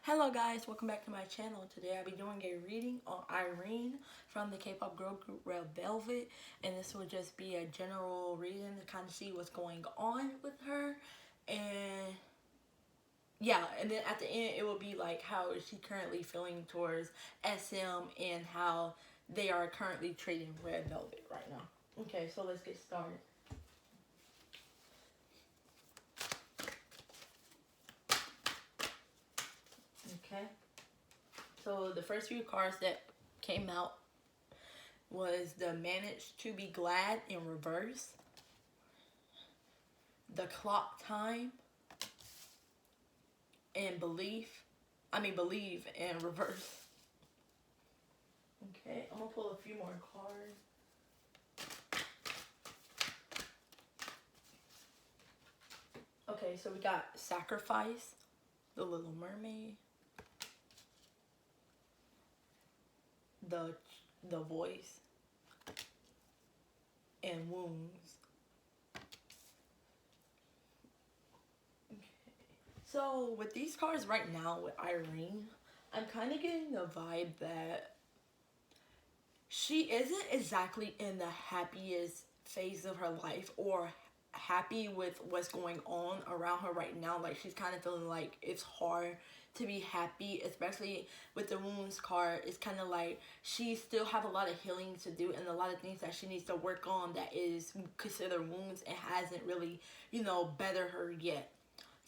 Hello guys, welcome back to my channel. Today I'll be doing a reading on Irene from the K-pop girl group Red Velvet, and this will just be a general reading to kind of see what's going on with her, and yeah, and then at the end it will be like how is she currently feeling towards SM and how they are currently treating Red Velvet right now. Okay, so let's get started. Okay, so the first few cards that came out was the Manage to Be Glad in reverse, the Clock Time, and Believe in reverse. Okay, I'm gonna pull a few more cards. Okay, so we got Sacrifice, the Little Mermaid, the Voice, and Wounds. Okay. So with these cards right now with Irene, I'm kind of getting the vibe that she isn't exactly in the happiest phase of her life or happy with what's going on around her right now. Like she's kind of feeling like it's hard to be happy, especially with the Wounds card. It's kind of like she still have a lot of healing to do and a lot of things that she needs to work on that is considered wounds and hasn't really, better her yet,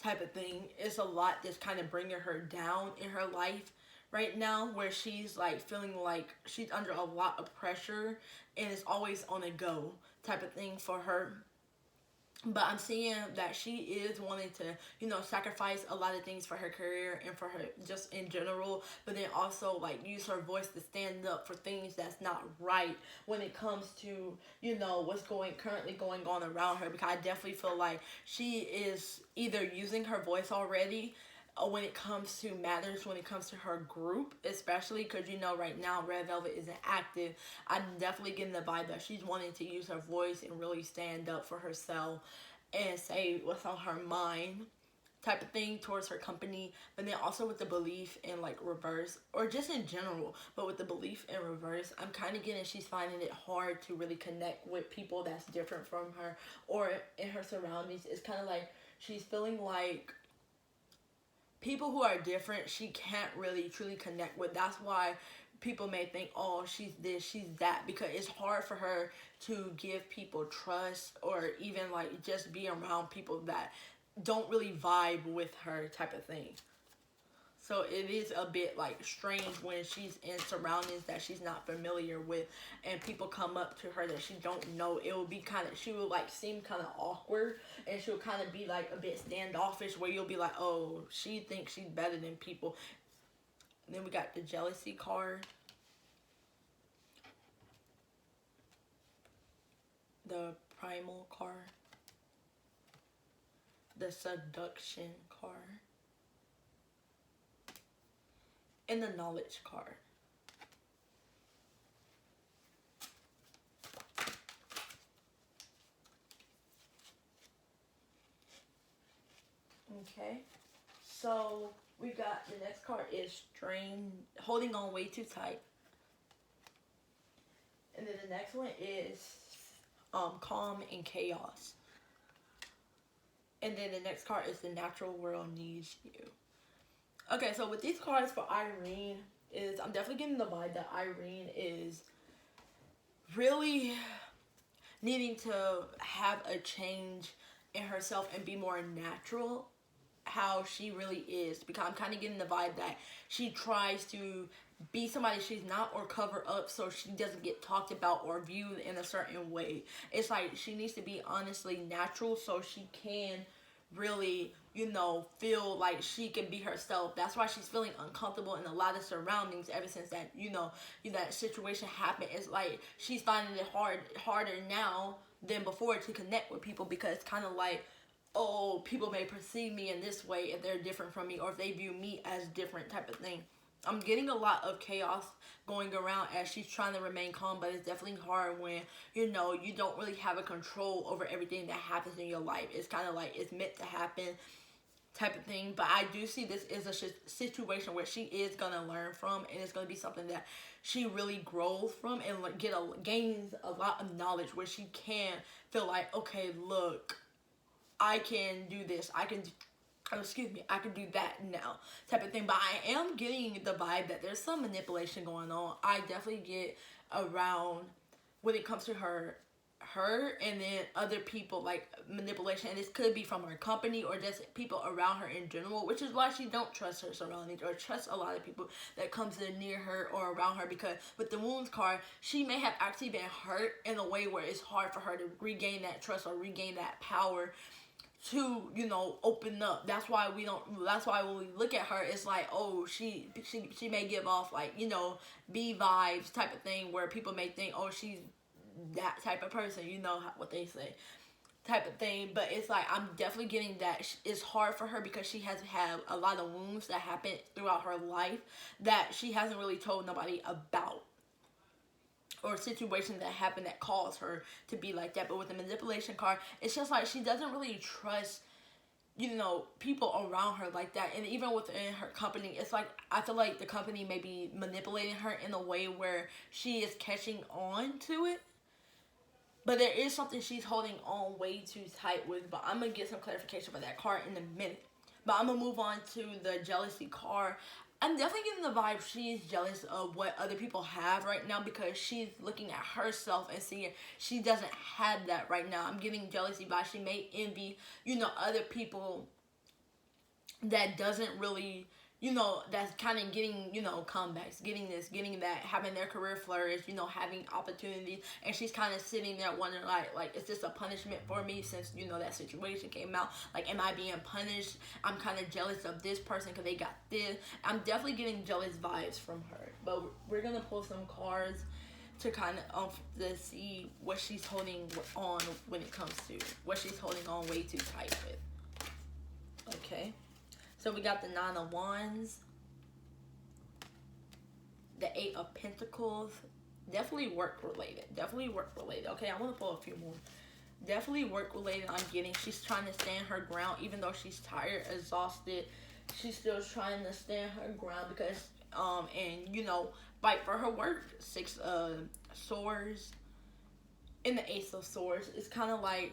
type of thing. It's a lot that's kind of bringing her down in her life right now, where she's like feeling like she's under a lot of pressure and it's always on a go type of thing for her. But I'm seeing that she is wanting to, sacrifice a lot of things for her career and for her just in general, but then also like use her voice to stand up for things that's not right when it comes to, what's currently going on around her. Because I definitely feel like she is either using her voice already when it comes to matters, when it comes to her group, especially because right now Red Velvet isn't active. I'm definitely getting the vibe that she's wanting to use her voice and really stand up for herself and say what's on her mind, type of thing, towards her company. But then also with the Belief in like reverse, or just in general, but with the Belief in reverse, I'm kind of getting she's finding it hard to really connect with people that's different from her or in her surroundings. It's kind of like she's feeling like people who are different she can't really truly connect with. That's why people may think, oh, she's this, she's that, because it's hard for her to give people trust or even like just be around people that don't really vibe with her, type of thing. So it is a bit like strange when she's in surroundings that she's not familiar with and people come up to her that she don't know. It will be she will like seem kind of awkward and she'll kind of be like a bit standoffish, where you'll be like, oh, she thinks she's better than people. And then we got the Jealousy card, the Primal card, the Seduction card, and the Knowledge card. Okay, so we got the next card is Strain, Holding On Way Too Tight. And then the next one is Calm and Chaos. And then the next card is The Natural World Needs You. Okay, so with these cards for Irene, I'm definitely getting the vibe that Irene is really needing to have a change in herself and be more natural how she really is, because I'm kind of getting the vibe that she tries to be somebody she's not or cover up so she doesn't get talked about or viewed in a certain way. It's like she needs to be honestly natural so she can really, feel like she can be herself. That's why she's feeling uncomfortable in a lot of surroundings ever since that, that situation happened. It's like she's finding it harder now than before to connect with people, because it's kind of like, oh, people may perceive me in this way if they're different from me or if they view me as different, type of thing. I'm getting a lot of chaos going around as she's trying to remain calm, but it's definitely hard when, you don't really have a control over everything that happens in your life. It's kind of like it's meant to happen, type of thing. But I do see this is a situation where she is gonna learn from, and it's gonna be something that she really grows from, and like gains a lot of knowledge where she can feel like, okay, look, I can do this, I can excuse me, I can do that now, type of thing. But I am getting the vibe that there's some manipulation going on. I definitely get around when it comes to her and then other people, like manipulation, and this could be from her company or just people around her in general, which is why she don't trust her surroundings or trust a lot of people that comes in near her or around her, because with the wounds card, she may have actually been hurt in a way where it's hard for her to regain that trust or regain that power to, you know, open up. That's why when we look at her, it's like, oh, she may give off, like, you know, B vibes type of thing, where people may think, oh, she's that type of person, you know what they say, type of thing. But it's like, I'm definitely getting that it's hard for her because she has had a lot of wounds that happened throughout her life that she hasn't really told nobody about, or situations that happened that caused her to be like that. But with the manipulation card, it's just like she doesn't really trust, you know, people around her like that. And even within her company, it's like, I feel like the company may be manipulating her in a way where she is catching on to it. But there is something she's holding on way too tight with. But I'm going to get some clarification for that card in a minute. But I'm going to move on to the jealousy card. I'm definitely getting the vibe she's jealous of what other people have right now, because she's looking at herself and seeing she doesn't have that right now. I'm getting jealousy vibes. She may envy, you know, other people that doesn't really, you know, that's kind of getting, you know, comebacks, getting this, getting that, having their career flourish, you know, having opportunities. And she's kind of sitting there wondering, like, is this a punishment for me since, you know, that situation came out? Like, am I being punished? I'm kind of jealous of this person because they got this. I'm definitely getting jealous vibes from her. But we're going to pull some cards to kind of to see what she's holding on when it comes to what she's holding on way too tight with. Okay. So we got the 9 of Wands, the 8 of Pentacles. Definitely work related. Definitely work related. Okay, I want to pull a few more. Definitely work related. I'm getting. She's trying to stand her ground, even though she's tired, exhausted. She's still trying to stand her ground because and, you know, fight for her work. 6 Swords and the Ace of Swords. It's kind of like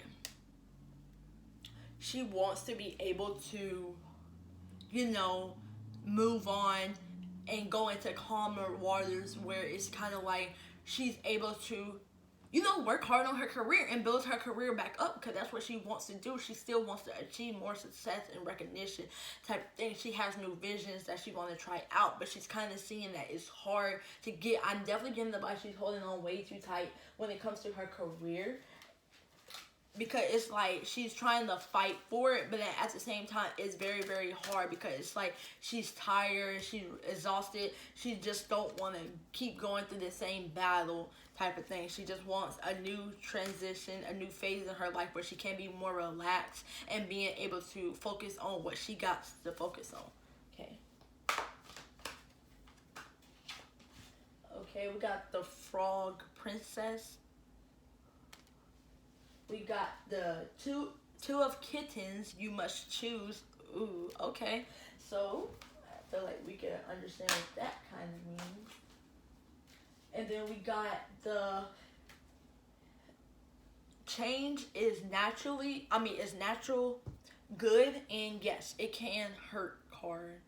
she wants to be able to, you know, move on and go into calmer waters where it's kind of like she's able to, you know, work hard on her career and build her career back up, because that's what she wants to do. She still wants to achieve more success and recognition type of thing. She has new visions that she wants to try out, but she's kind of seeing that it's hard to get. I'm definitely getting the vibe she's holding on way too tight when it comes to her career, because it's like she's trying to fight for it, but then at the same time it's very, very hard, because it's like she's tired, she's exhausted, she just don't want to keep going through the same battle type of thing. She just wants a new transition, a new phase in her life where she can be more relaxed and being able to focus on what she got to focus on. Okay. Okay, we got the Frog Princess. We got the two of Kittens. You must choose. Ooh, okay. So I feel like we can understand what that kind of means. And then we got the change is natural, good, and yes, it can hurt card.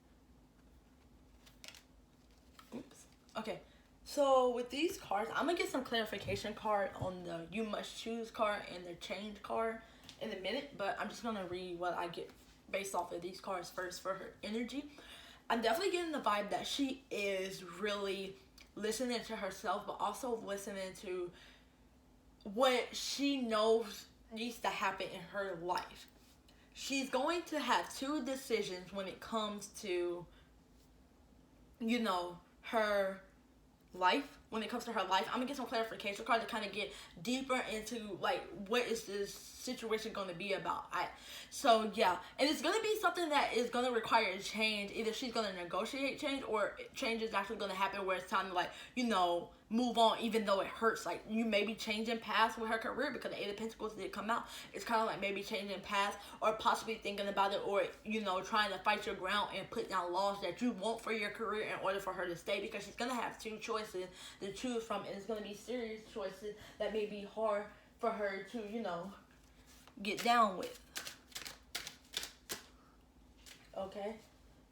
Oops. Okay. So with these cards, I'm going to get some clarification card on the you must choose card and the change card in a minute. But I'm just going to read what I get based off of these cards first for her energy. I'm definitely getting the vibe that she is really listening to herself, but also listening to what she knows needs to happen in her life. She's going to have 2 decisions when it comes to, you know, her life, when it comes to her life. I'm gonna get some clarification cards to kind of get deeper into like what is this situation going to be about. So yeah, and it's gonna be something that is gonna require a change. Either she's gonna negotiate change, or change is actually gonna happen where it's time to like, you know, move on, even though it hurts. Like, you may be changing paths with her career because the Eight of Pentacles did come out. It's kind of like maybe changing paths, or possibly thinking about it, or, you know, trying to fight your ground and put down laws that you want for your career in order for her to stay, because she's going to have two choices to choose from, and it's going to be serious choices that may be hard for her to, you know, get down with. Okay?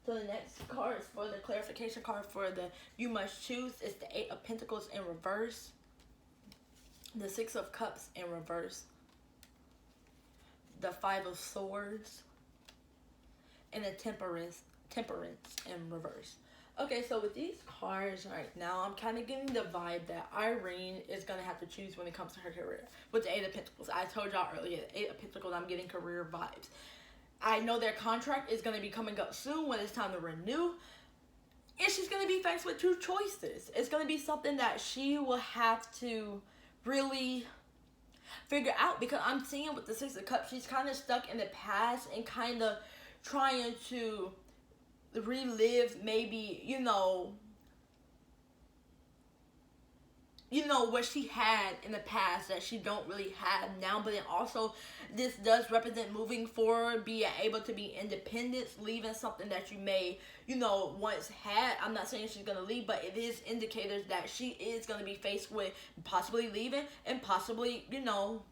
So the next card is for the clarification card for the you must choose. It's the Eight of Pentacles in reverse, the Six of Cups in reverse, the Five of Swords, and the Temperance in reverse. Okay, so with these cards right now, I'm kind of getting the vibe that Irene is going to have to choose when it comes to her career. With the Eight of Pentacles, I told y'all earlier, the Eight of Pentacles, I'm getting career vibes. I know their contract is going to be coming up soon when it's time to renew. And she's going to be faced with two choices. It's going to be something that she will have to really figure out, because I'm seeing with the Six of Cups, she's kind of stuck in the past and kind of trying to relive maybe, you know, what she had in the past that she don't really have now. But then also, this does represent moving forward, being able to be independent, leaving something that you may, you know, once had. I'm not saying she's going to leave, but it is indicators that she is going to be faced with possibly leaving and possibly, you know,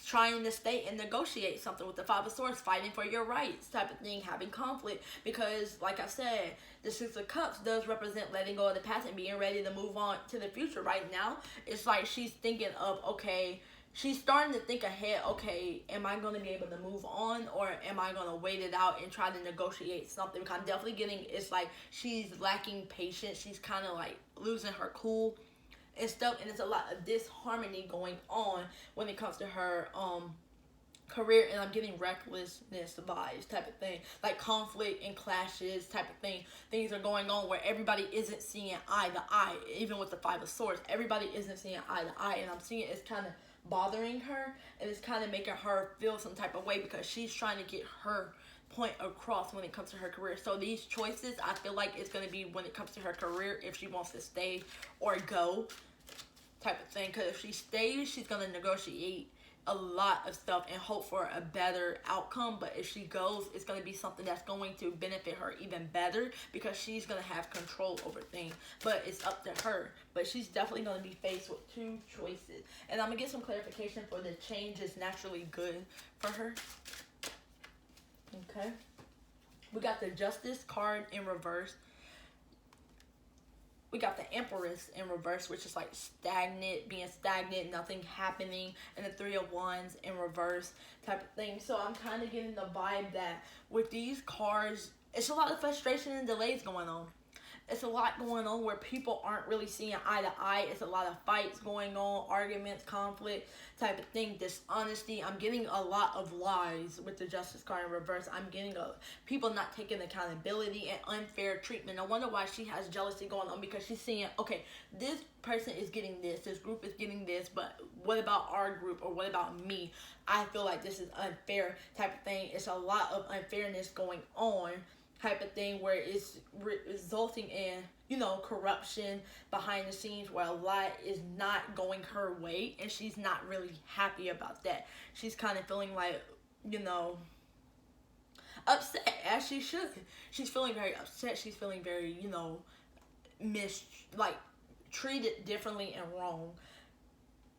trying to stay and negotiate something with the Five of Swords, fighting for your rights type of thing, having conflict. Because, like I said, the Six of Cups does represent letting go of the past and being ready to move on to the future. Right now, it's like she's thinking of, okay, she's starting to think ahead, okay, am I going to be able to move on, or am I going to wait it out and try to negotiate something? Because I'm definitely getting, it's like she's lacking patience. She's kind of like losing her cool and stuff, and there's a lot of disharmony going on when it comes to her career, and I'm getting recklessness vibes type of thing, like conflict and clashes type of thing. Things are going on where everybody isn't seeing eye to eye. Even with the Five of Swords, everybody isn't seeing eye to eye, and I'm seeing it's kind of bothering her, and it's kind of making her feel some type of way, because she's trying to get her point across when it comes to her career. So these choices, I feel like it's going to be when it comes to her career, if she wants to stay or go type of thing. Because if she stays, she's going to negotiate a lot of stuff and hope for a better outcome. But if she goes, it's going to be something that's going to benefit her even better, because she's going to have control over things. But it's up to her. But she's definitely going to be faced with two choices. And I'm going to get some clarification for the change is naturally good for her. Okay. We got the Justice card in reverse. We got the Empress in reverse, which is like stagnant, being stagnant, nothing happening. And the Three of Wands in reverse type of thing. So I'm kind of getting the vibe that with these cards, it's a lot of frustration and delays going on. It's a lot going on where people aren't really seeing eye to eye. It's a lot of fights going on, arguments, conflict type of thing, dishonesty. I'm getting a lot of lies with the Justice card in reverse. I'm getting people not taking accountability and unfair treatment. I wonder why she has jealousy going on, because she's seeing, okay, this person is getting this group is getting this, but what about our group, or what about me? I feel like this is unfair type of thing. It's a lot of unfairness going on type of thing, where it's resulting in, you know, corruption behind the scenes, where a lot is not going her way, and she's not really happy about that. She's kind of feeling like, you know, upset, as she should. She's feeling very upset. She's feeling very, you know, treated differently and wrong.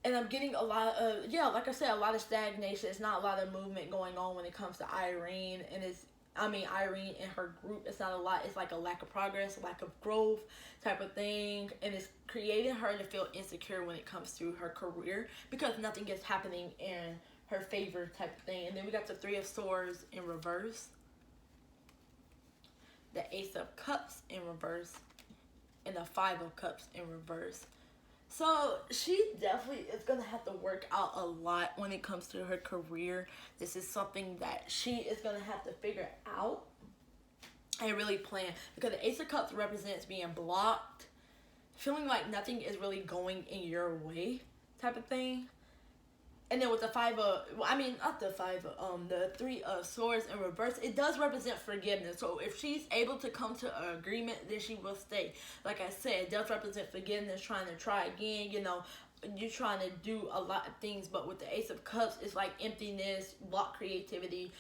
And I'm getting a lot of, yeah, like I said, a lot of stagnation. It's not a lot of movement going on when it comes to Irene, and Irene and her group. It's not a lot. It's like a lack of progress, lack of growth type of thing. And it's creating her to feel insecure when it comes to her career, because nothing is happening in her favor type of thing. And then we got the Three of Swords in reverse, the Ace of Cups in reverse, and the Five of Cups in reverse. So she definitely is going to have to work out a lot when it comes to her career. This is something that she is going to have to figure out and really plan. Because the Ace of Cups represents being blocked, feeling like nothing is really going in your way type of thing. And then with the the three of swords in reverse, it does represent forgiveness. So if she's able to come to an agreement, then she will stay. Like I said, it does represent forgiveness, trying to try again, you're trying to do a lot of things, but with the Ace of Cups, it's like emptiness, block creativity,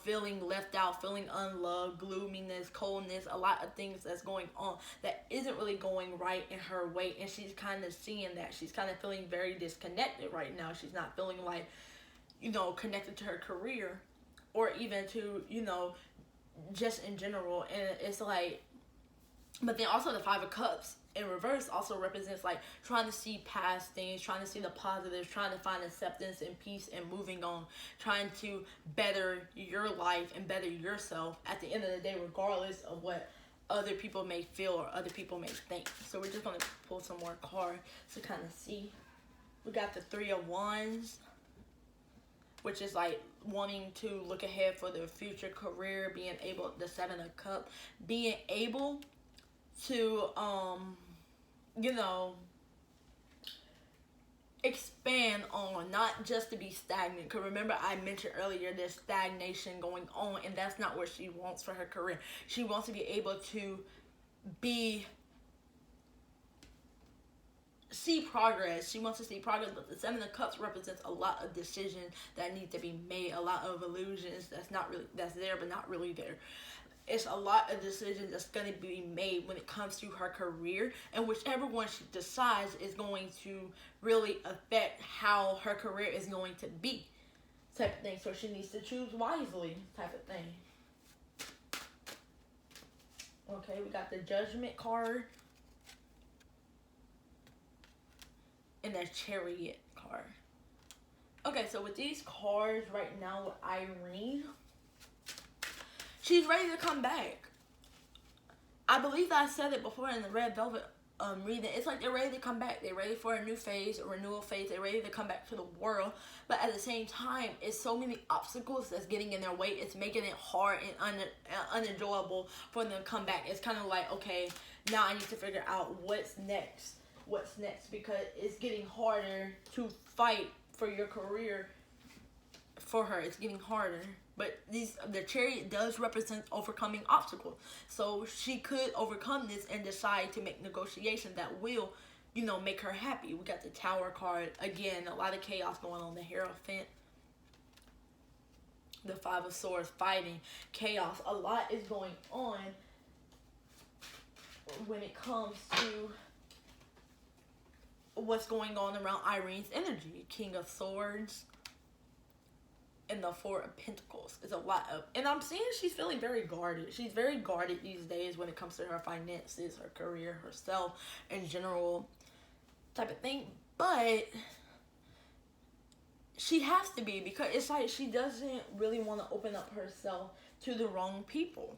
feeling left out, feeling unloved, gloominess, coldness, a lot of things that's going on that isn't really going right in her way, and she's kind of seeing that. She's kind of feeling very disconnected right now. She's not feeling like, connected to her career, or even to, just in general, and it's like, but then also the Five of Cups in reverse also represents like trying to see past things, trying to see the positives, trying to find acceptance and peace and moving on, trying to better your life and better yourself at the end of the day, regardless of what other people may feel or other people may think. So we're just going to pull some more cards to kind of see. We got the Three of Wands, which is like wanting to look ahead for their future career, being able, the Seven of Cups, being able to expand on, not just to be stagnant. Because remember, I mentioned earlier there's stagnation going on, and that's not what she wants for her career. She wants to be able to see progress. She wants to see progress, but the Seven of Cups represents a lot of decisions that need to be made, a lot of illusions that's there but not really there. It's a lot of decisions that's going to be made when it comes to her career, and whichever one she decides is going to really affect how her career is going to be, type of thing. So she needs to choose wisely, type of thing. Okay, we got the Judgment card and the Chariot card. Okay, so with these cards right now with Irene, she's ready to come back. I believe I said it before in the Red Velvet reading. It's like they're ready to come back. They're ready for a new phase, a renewal phase. They're ready to come back to the world. But at the same time, it's so many obstacles that's getting in their way. It's making it hard and unenjoyable for them to come back. It's kind of like, okay, now I need to figure out what's next. What's next? Because it's getting harder to fight for your career for her. It's getting harder. But the Chariot does represent overcoming obstacles. So she could overcome this and decide to make negotiations that will, make her happy. We got the Tower card. Again, a lot of chaos going on. The Hierophant. The Five of Swords, fighting. Chaos. A lot is going on when it comes to what's going on around Irene's energy. King of Swords. And the Four of Pentacles is a lot of, and I'm seeing she's feeling very guarded. She's very guarded these days when it comes to her finances, her career, herself, in general, type of thing. But she has to be, because it's like she doesn't really want to open up herself to the wrong people.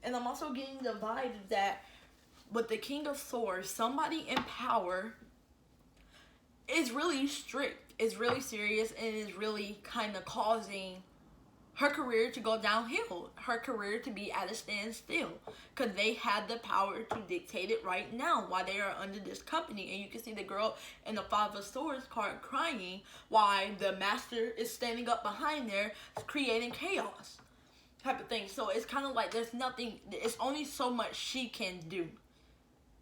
And I'm also getting the vibe that with the King of Swords, somebody in power is really strict, is really serious, and is really kind of causing her career to go downhill, her career to be at a standstill, because they have the power to dictate it right now while they are under this company. And you can see the girl in the Five of Swords card crying while the Master is standing up behind there creating chaos, type of thing. So it's kind of like there's nothing, it's only so much she can do.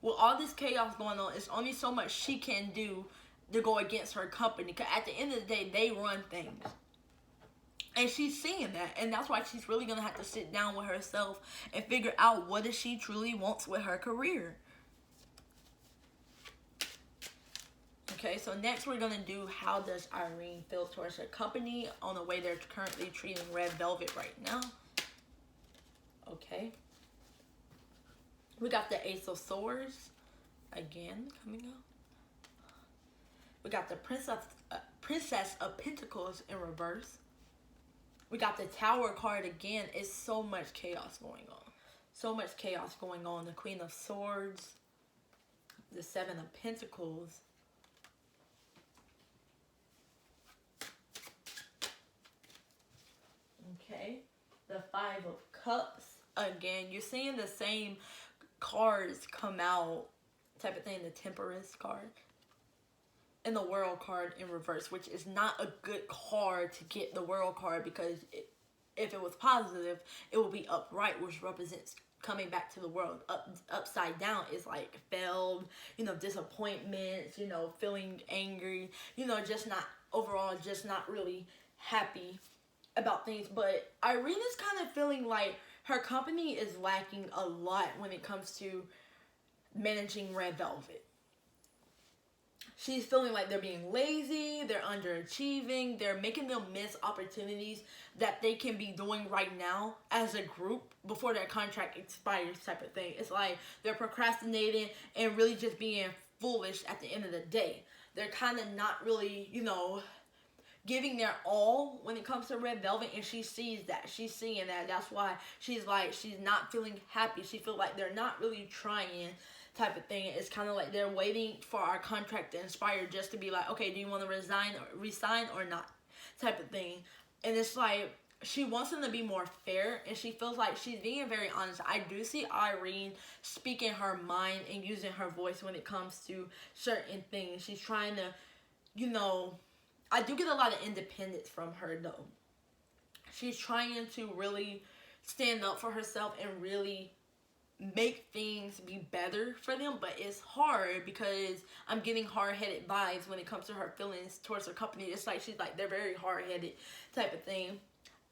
With all this chaos going on, it's only so much she can do to go against her company, because at the end of the day, they run things, and she's seeing that, and that's why she's really gonna have to sit down with herself and figure out what does she truly wants with her career. Okay, so next we're gonna do how does Irene feel towards her company on the way they're currently treating Red Velvet right now. Okay, we got the Ace of Swords again coming up. We got the Princess of Pentacles in reverse. We got the Tower card again. It's so much chaos going on. So much chaos going on. The Queen of Swords. The Seven of Pentacles. Okay. The Five of Cups. Again, you're seeing the same cards come out, type of thing, the Temperance card. And the World card in reverse, which is not a good card to get the World card, because if it was positive, it will be upright, which represents coming back to the world. Upside down is like failed, disappointments, feeling angry, just not overall, just not really happy about things. But Irene is kind of feeling like her company is lacking a lot when it comes to managing Red Velvet. She's feeling like they're being lazy, they're underachieving, they're making them miss opportunities that they can be doing right now as a group before their contract expires, type of thing. It's like they're procrastinating and really just being foolish at the end of the day. They're kind of not really, giving their all when it comes to Red Velvet, and she sees that. She's seeing that. That's why she's like, she's not feeling happy. She feels like they're not really trying, type of thing. It's kind of like they're waiting for our contract to expire just to be like, okay, do you want to resign or not, type of thing. And it's like she wants them to be more fair, and she feels like she's being very honest. I do see Irene speaking her mind and using her voice when it comes to certain things. She's trying to, I do get a lot of independence from her though. She's trying to really stand up for herself and really make things be better for them, but it's hard because I'm getting hard-headed vibes when it comes to her feelings towards her company. It's like she's like, they're very hard-headed, type of thing.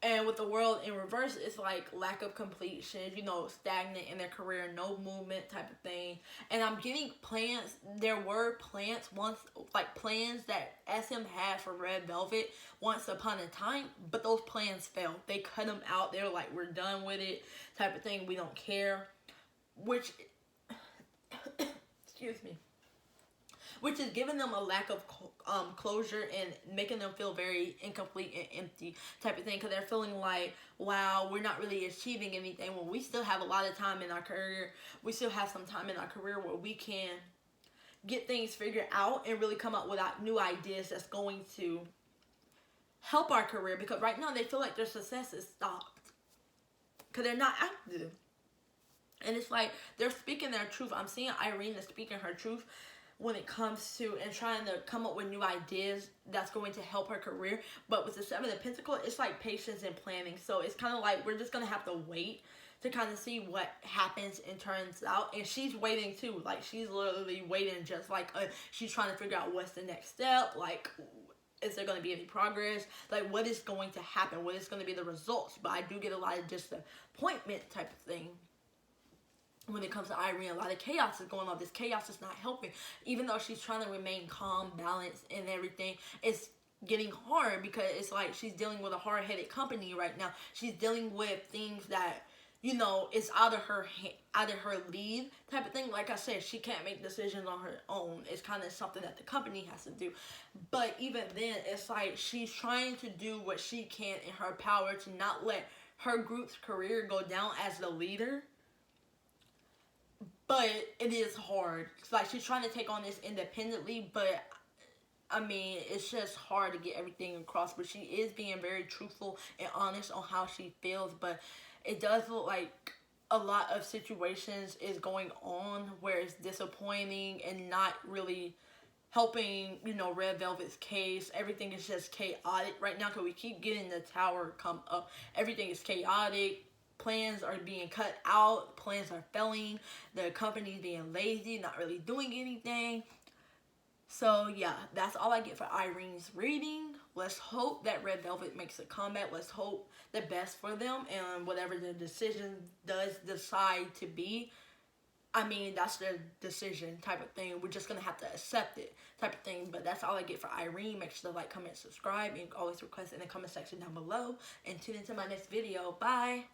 And with the World in reverse, it's like lack of completion, stagnant in their career, no movement, type of thing. And I'm getting plans. There were plans once, like plans that SM had for Red Velvet once upon a time, but those plans failed. They cut them out. They were like, we're done with it, type of thing. We don't care. Which, excuse me, which is giving them a lack of closure and making them feel very incomplete and empty, type of thing, because they're feeling like, wow, we're not really achieving anything. When we still have a lot of time in our career, we still have some time in our career where we can get things figured out and really come up with new ideas that's going to help our career, because right now they feel like their success is stopped because they're not active. And it's like they're speaking their truth. I'm seeing Irene is speaking her truth when it comes to and trying to come up with new ideas that's going to help her career. But with the Seven of Pentacles, it's like patience and planning. So it's kind of like we're just going to have to wait to kind of see what happens and turns out. And she's waiting too. Like she's literally waiting, just like she's trying to figure out what's the next step. Like, is there going to be any progress? Like, what is going to happen? What is going to be the results? But I do get a lot of disappointment type of thing. When it comes to Irene, a lot of chaos is going on. This chaos is not helping. Even though she's trying to remain calm, balanced, and everything, it's getting hard because it's like she's dealing with a hard-headed company right now. She's dealing with things that, it's out of her league, type of thing. Like I said, she can't make decisions on her own. It's kind of something that the company has to do. But even then, it's like she's trying to do what she can in her power to not let her group's career go down as the leader. But it is hard. It's like she's trying to take on this independently, but I mean, it's just hard to get everything across. But she is being very truthful and honest on how she feels. But it does look like a lot of situations is going on where it's disappointing and not really helping, Red Velvet's case. Everything is just chaotic right now because we keep getting the Tower come up. Everything is chaotic. Plans are being cut out. Plans are failing. The company's being lazy, not really doing anything. So, yeah, that's all I get for Irene's reading. Let's hope that Red Velvet makes a comeback. Let's hope the best for them. And whatever the decision does decide to be, I mean, that's their decision type of thing. We're just going to have to accept it type of thing. But that's all I get for Irene. Make sure to like, comment, subscribe. And always request in the comment section down below. And tune into my next video. Bye.